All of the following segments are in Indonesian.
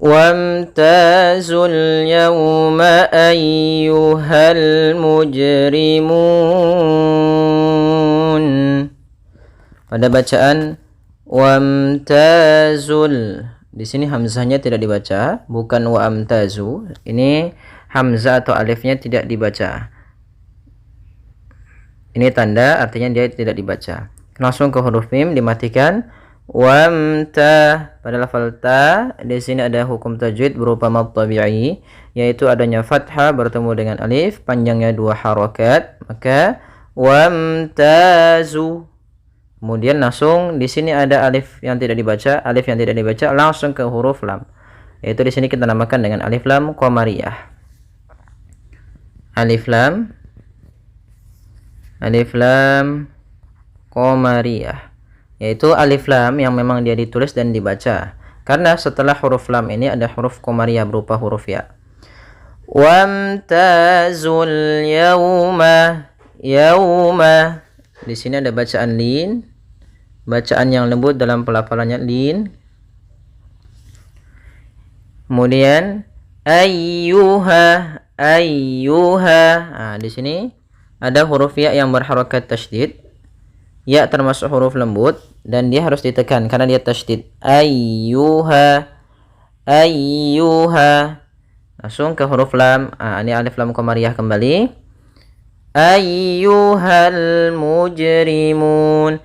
Wamtazul yawma ayyuhal mujrimun. Pada bacaan wamtazul, di sini hamzahnya tidak dibaca, bukan wamtazu. Ini hamzah atau alifnya tidak dibaca. Ini tanda, artinya dia tidak dibaca. Langsung ke huruf mim dimatikan. Wamta, pada lafal ta di sini ada hukum tajwid berupa mad tabi'i, yaitu adanya fathah bertemu dengan alif, panjangnya 2 harokat, maka wamtazu. Kemudian langsung di sini ada alif yang tidak dibaca, langsung ke huruf lam. Yaitu di sini kita namakan dengan alif lam qamariyah. Alif lam qamariyah, yaitu alif lam yang memang dia ditulis dan dibaca. Karena setelah huruf lam ini ada huruf qamariyah berupa huruf ya. Wamtazul yauma. Di sini ada bacaan lin, bacaan yang lembut dalam pelafalannya lin. Kemudian ayyuha. Nah, di sini ada huruf ya yang berharokat tasydid. Ya termasuk huruf lembut dan dia harus ditekan karena dia tasydid. Ayyuha. Langsung ke huruf lam. Ini alif lam qamariyah kembali. Ayyuhal mujrimun.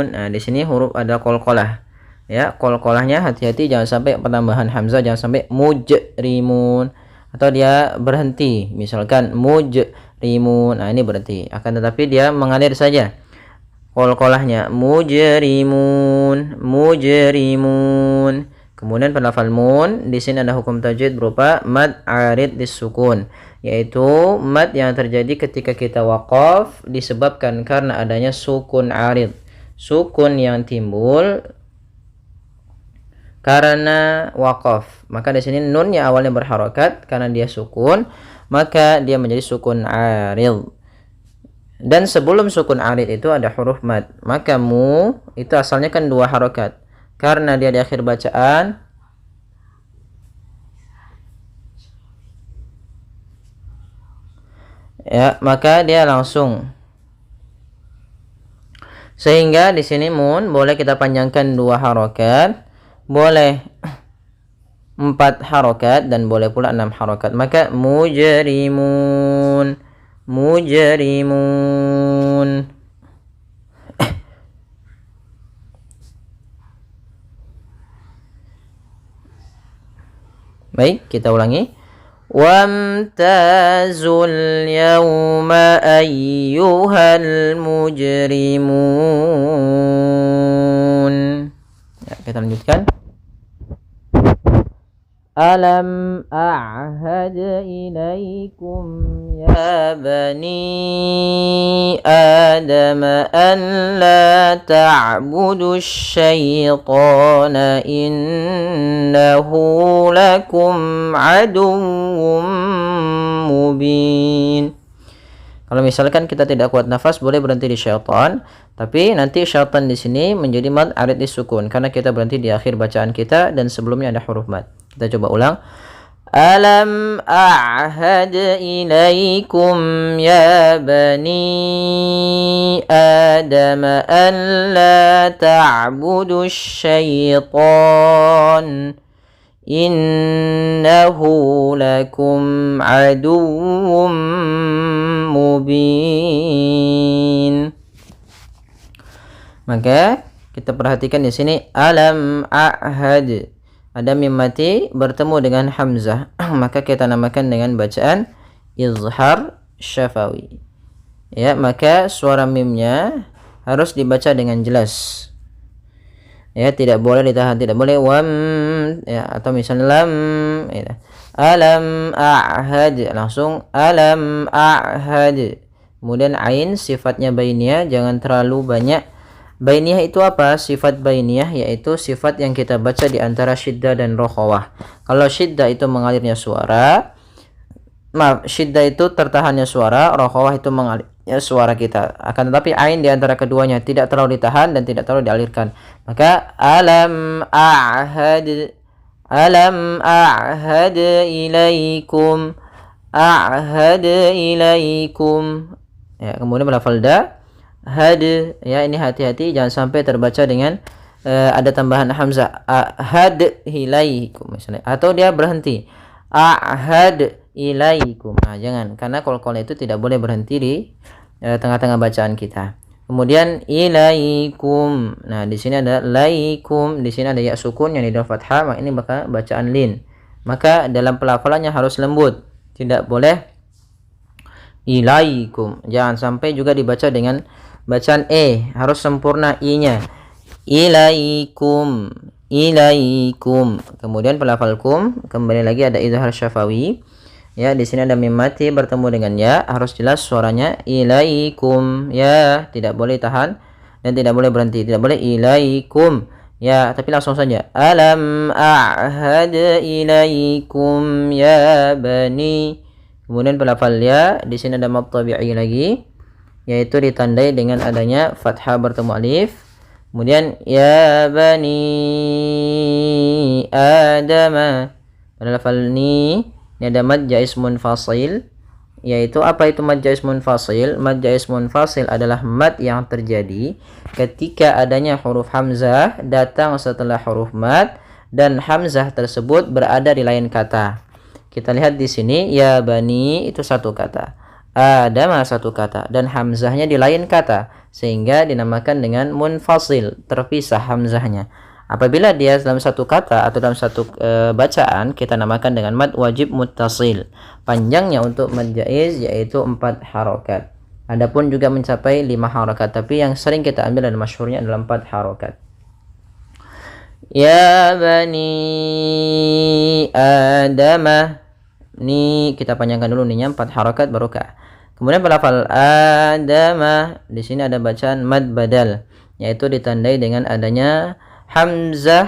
Nah, di sini huruf ada qalqalah. Ya, qalqalahnya hati-hati, jangan sampai penambahan hamzah, jangan sampai mujrimun atau dia berhenti, misalkan mujrimun. Nah, ini berhenti. Akan tetapi dia mengalir saja. Qalqalahnya mujrimun. Kemudian pada lafal mun, di sini ada hukum tajwid berupa mad arid disukun, yaitu mad yang terjadi ketika kita waqaf disebabkan karena adanya sukun arid, sukun yang timbul karena waqaf. Maka di sini nun yang awalnya berharokat karena dia sukun, maka dia menjadi sukun arid. Dan sebelum sukun arid itu ada huruf mad. Maka mu itu asalnya kan 2 harokat. Karena dia di akhir bacaan, ya, maka dia langsung. Sehingga di sini mun boleh kita panjangkan 2 harokat, boleh 4 harokat, dan boleh pula 6 harokat. Maka mujrimun. Baik, kita ulangi. Wamtazul yawma ayyuhal mujrimun. Ya, kita lanjutkan. Alam a'had ilaikum ya bani Adam an la ta'budu syaitana innahu lakum aduwwum mubin. Kalau misalkan kita tidak kuat nafas, boleh berhenti di syaitan, tapi nanti syaitan di sini menjadi mad arid disukun karena kita berhenti di akhir bacaan kita dan sebelumnya ada huruf mad. Kita coba ulang. Alam a'had ilaikum ya bani Adam an la ta'budu syaitan innahu lakum aduwwum mubin. Maka kita perhatikan di sini alam a'had, ada mim mati bertemu dengan hamzah, maka kita namakan dengan bacaan izhar syafawi. Ya, maka suara mimnya harus dibaca dengan jelas. Ya, tidak boleh ditahan, tidak boleh wam, ya, atau misalnya lam, ya. Alam a'had, langsung alam a'had. Kemudian ain sifatnya bainiyah, jangan terlalu banyak. Bainiyah itu apa? Sifat bainiyah yaitu sifat yang kita baca di antara syiddah dan rokhawah. Kalau syiddah itu mengalirnya suara, syiddah itu tertahannya suara, rokhawah itu ya suara kita. Akan tetapi ain di antara keduanya tidak terlalu ditahan dan tidak terlalu dialirkan. Maka alam a'had ilaikum, a'had ilaikum. Ya, kemudian melafal da, had. Ya, ini hati-hati jangan sampai terbaca dengan ada tambahan hamzah, ahad ilaikum misalnya, atau dia berhenti ahad ilaikum. Nah, jangan, karena qalqalah itu tidak boleh berhenti di tengah-tengah bacaan kita. Kemudian ilaikum. Nah, di sini ada laikum, di sini ada ya sukun yang di dalam fathah, maka ini bacaan lin. Maka dalam pelafalannya harus lembut, tidak boleh ilaikum. Jangan sampai juga dibaca dengan bacaan harus sempurna i-nya. Ilaikum, ilaikum. Kemudian pelafal kum, kembali lagi ada izhar syafawi. Ya, di sini ada mim mati bertemu dengan ya, harus jelas suaranya ilaikum. Ya, tidak boleh tahan dan tidak boleh berhenti, tidak boleh ilaikum. Ya, tapi langsung saja. Alam a'had ilaikum ya bani. Kemudian pelafal ya, di sini ada mad tabi'i lagi, yaitu ditandai dengan adanya fathah bertemu alif. Kemudian ya bani adama. Pada lafal ni ada mad jaiz munfasil. Yaitu apa itu mad jaiz munfasil? Mad jaiz munfasil adalah mad yang terjadi ketika adanya huruf hamzah datang setelah huruf mad dan hamzah tersebut berada di lain kata. Kita lihat di sini ya bani itu satu kata, adama satu kata, dan hamzahnya di lain kata, sehingga dinamakan dengan munfasil, terpisah hamzahnya. Apabila dia dalam satu kata atau dalam satu bacaan, kita namakan dengan mad wajib muttasil. Panjangnya untuk mad jaiz yaitu 4 harokat. Adapun juga mencapai 5 harokat, tapi yang sering kita ambil dan masyhurnya adalah 4 harokat. Ya bani adama. Ini kita panjangkan dulu nih 4 harokat baru ka. Kemudian pelafal adama, di sini ada bacaan mad badal, yaitu ditandai dengan adanya hamzah,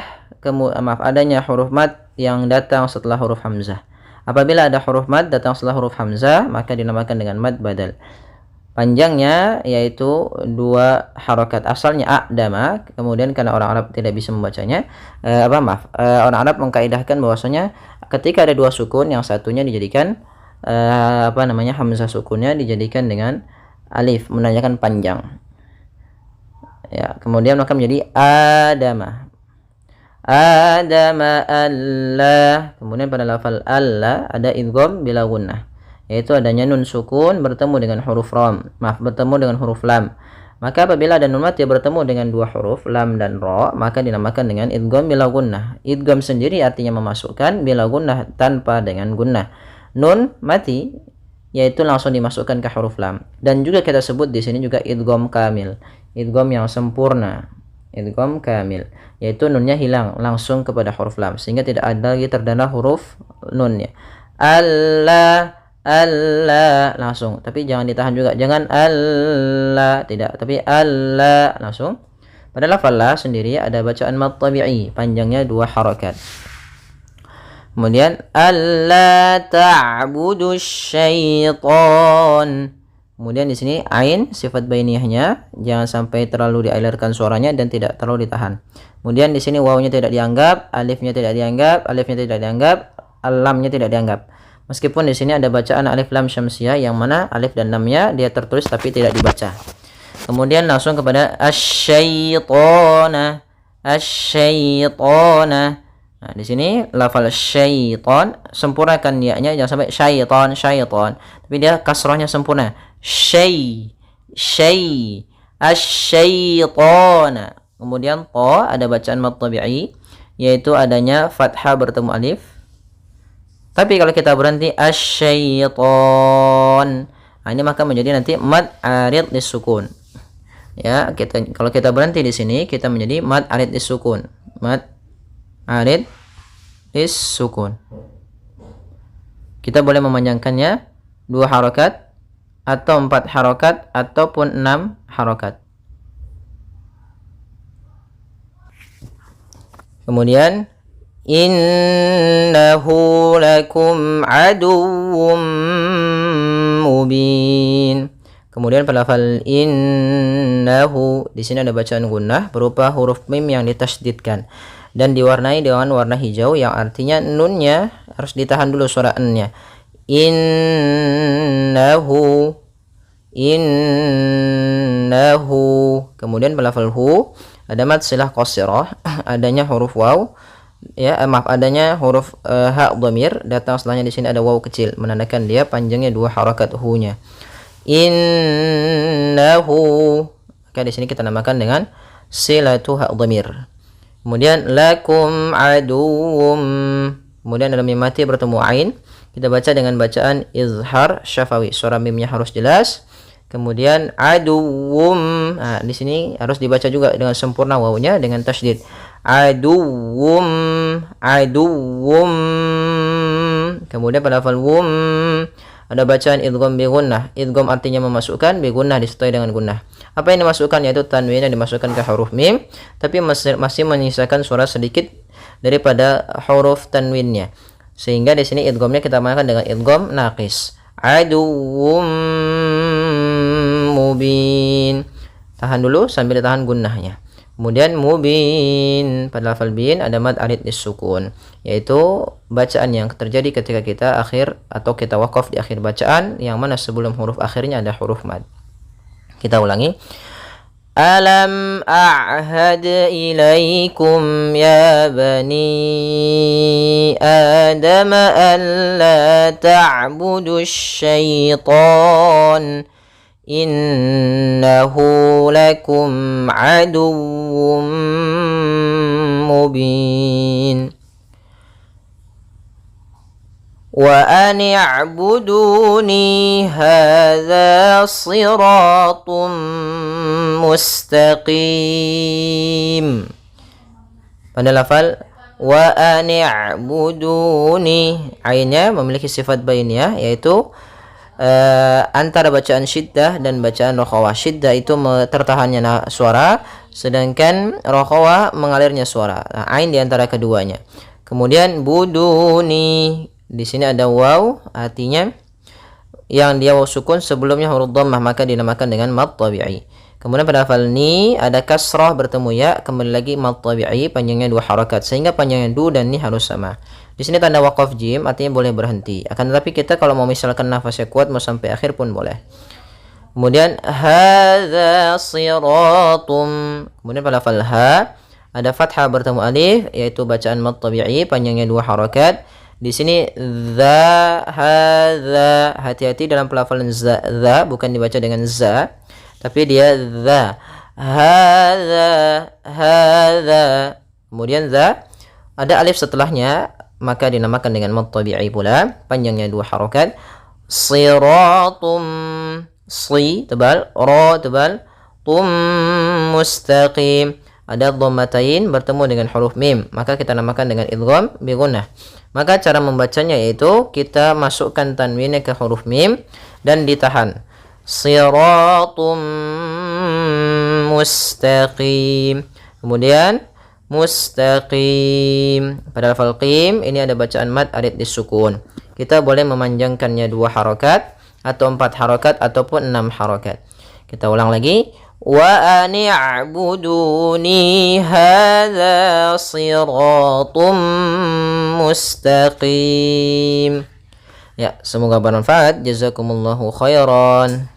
adanya huruf mad yang datang setelah huruf hamzah. Apabila ada huruf mad datang setelah huruf hamzah, maka dinamakan dengan mad badal. Panjangnya yaitu 2 harokat. Asalnya adama, kemudian karena orang Arab tidak bisa membacanya, orang Arab mengkaidahkan bahwasanya ketika ada 2 sukun, yang satunya dijadikan hamzah sukunnya dijadikan dengan alif, menandakan panjang. Ya, kemudian maka menjadi adama. Adama Allah. Kemudian pada lafal Allah ada idgham bila gunnah, yaitu adanya nun sukun bertemu dengan huruf bertemu dengan huruf lam. Maka apabila ada nun mati bertemu dengan 2 huruf lam dan ra, maka dinamakan dengan idgham bila gunnah. Idgham sendiri artinya memasukkan, bila gunnah tanpa dengan gunnah. Nun mati yaitu langsung dimasukkan ke huruf lam. Dan juga kita sebut di sini juga idgham kamil, idgham yang sempurna, idgham kamil, yaitu nunnya hilang langsung kepada huruf lam sehingga tidak ada lagi terdana huruf nunnya. Allah langsung, tapi jangan ditahan juga, jangan Allah, tidak, tapi Allah langsung. Pada lafal la sendiri ada bacaan mad tabi'i, panjangnya 2 harokat. Kemudian alla ta'budu syaitan. Kemudian di sini ain sifat bainiyahnya jangan sampai terlalu dialirkan suaranya dan tidak terlalu ditahan. Kemudian di sini wawunya tidak dianggap, alifnya tidak dianggap, lamnya tidak dianggap. Meskipun di sini ada bacaan alif lam syamsiyah yang mana alif dan lamnya dia tertulis tapi tidak dibaca. Kemudian langsung kepada asyaitona. Nah, di sini lafal syaitan sempurnakan ya-nya, jangan sampai syaitan, tapi dia kasrahnya sempurna. Asyaitona. Kemudian ta ada bacaan mad tabi'i, yaitu adanya fathah bertemu alif. Tapi kalau kita berhenti asyaiton, nah ini maka menjadi nanti mad arid disukun. Ya, kalau kita berhenti di sini kita menjadi mad arid disukun. Mad arid disukun. Kita boleh memanjangkannya 2 harokat atau 4 harokat ataupun 6 harokat. Kemudian innahu lakum aduwwum mubin. Kemudian pada lafal innahu, di sini ada bacaan gunnah berupa huruf mim yang ditasydidkan dan diwarnai dengan warna hijau yang artinya nunnya harus ditahan dulu suara n-nya. Innahu, innahu. Kemudian pada lafal hu ada mad silah qasirah, adanya huruf waw, ya maaf, adanya huruf ha dhamir datang setelahnya. Di sini ada waw kecil menandakan dia panjangnya 2 harakat hu-nya. Innahu, maka di sini kita namakan dengan silatu ha dhamir. Kemudian lakum aduwwum, kemudian dalam mim mati bertemu ain, kita baca dengan bacaan izhar syafawi, suara mimnya harus jelas. Kemudian aduwwum, nah, di sini harus dibaca juga dengan sempurna wawunya dengan tasydid. Aduwwum, aduwwum. Kemudian pada lafal wum ada bacaan idgham bi gunnah. Idgham artinya memasukkan, bi gunnah disertai dengan gunnah. Apa yang dimasukkan yaitu tanwin yang dimasukkan ke huruf mim, tapi masih menyisakan suara sedikit daripada huruf tanwinnya. Sehingga di sini idghamnya kita menggunakan dengan idgham naqis. Aduwwum mubin. Tahan dulu sambil tahan gunnahnya. Kemudian mubin, pada lafal bin ada mad arid disukun, yaitu bacaan yang terjadi ketika kita akhir atau kita wakaf di akhir bacaan yang mana sebelum huruf akhirnya ada huruf mad. Kita ulangi. Alam a'had ilaikum ya bani Adam an la ta'budu syaitan innahu lakum aduwwum mubin. Wa an i'buduni hadza siratum mustaqim. Pada lafal wa an i'buduni, ainnya memiliki sifat bainiyah yaitu antara bacaan syiddah dan bacaan rokhawah. Syiddah itu tertahannya suara, sedangkan rokhawah mengalirnya suara. Nah, ain di antara keduanya. Kemudian buduni, di sini ada waw, artinya yang dia waw sukun sebelumnya huruf dhammah, maka dinamakan dengan mad tabi'i. Kemudian pada lafal ni ada kasrah bertemu ya, kembali lagi mad tabi'i, panjangnya 2 harakat, sehingga panjangnya du dan ni harus sama. Di sini tanda waqaf jim artinya boleh berhenti. Akan tetapi kita kalau mau misalkan nafasnya kuat mau sampai akhir pun boleh. Kemudian hadza siratum. Kemudian pada lafal ha ada fathah bertemu alif, yaitu bacaan mad tabi'i, panjangnya 2 harakat. Di sini za, hadza, hati-hati dalam pelafalan za, bukan dibaca dengan za, tapi dia za. Hadza, hadza. Kemudian za ada alif setelahnya, maka dinamakan dengan mad tabi'i pula, panjangnya 2 harakat. Siratum, si tebal, ra tebal, tum mustaqim. Ada dhammatain bertemu dengan huruf mim, maka kita namakan dengan idgham bi gunnah. Maka cara membacanya yaitu kita masukkan tanwinnya ke huruf mim dan ditahan. Siratum mustaqim. Kemudian mustaqim. Pada lafal qim ini ada bacaan mad arid disukun. Kita boleh memanjangkannya 2 harakat atau 4 harakat ataupun 6 harakat. Kita ulang lagi. Wa an i'buduni hadza siratum mustaqim. Ya, semoga bermanfaat. Jazakumullahu khairan.